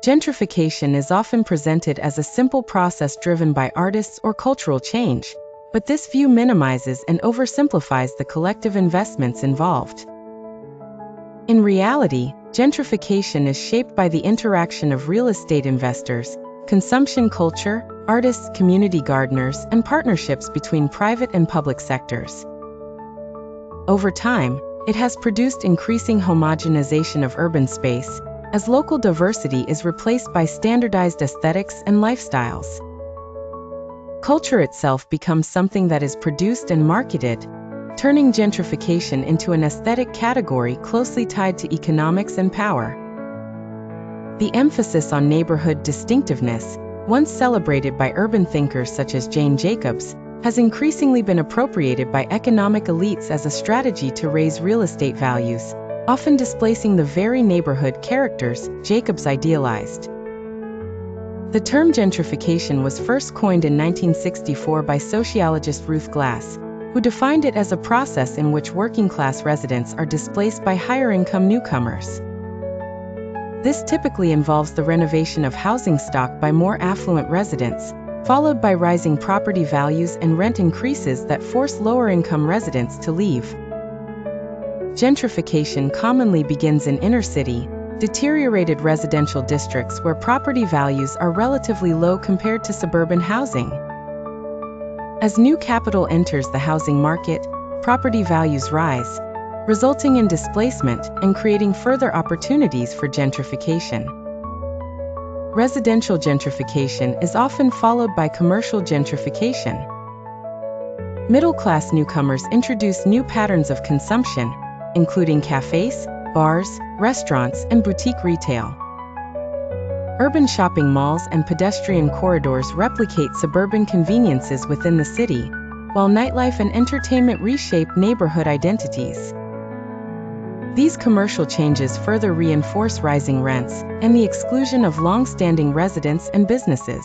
Gentrification is often presented as a simple process driven by artists or cultural change, but this view minimizes and oversimplifies the collective investments involved. In reality, gentrification is shaped by the interaction of real estate investors, consumption culture, artists, community gardeners, and partnerships between private and public sectors. Over time, it has produced increasing homogenization of urban space, as local diversity is replaced by standardized aesthetics and lifestyles. Culture itself becomes something that is produced and marketed, turning gentrification into an aesthetic category closely tied to economics and power. The emphasis on neighborhood distinctiveness, once celebrated by urban thinkers such as Jane Jacobs, has increasingly been appropriated by economic elites as a strategy to raise real estate values, often displacing the very neighborhood characters Jacobs idealized. The term gentrification was first coined in 1964 by sociologist Ruth Glass, who defined it as a process in which working-class residents are displaced by higher-income newcomers. This typically involves the renovation of housing stock by more affluent residents, followed by rising property values and rent increases that force lower-income residents to leave. Gentrification commonly begins in inner-city, deteriorated residential districts where property values are relatively low compared to suburban housing. As new capital enters the housing market, property values rise, resulting in displacement and creating further opportunities for gentrification. Residential gentrification is often followed by commercial gentrification. Middle-class newcomers introduce new patterns of consumption, including cafes, bars, restaurants, and boutique retail. Urban shopping malls and pedestrian corridors replicate suburban conveniences within the city, while nightlife and entertainment reshape neighborhood identities. These commercial changes further reinforce rising rents and the exclusion of long-standing residents and businesses.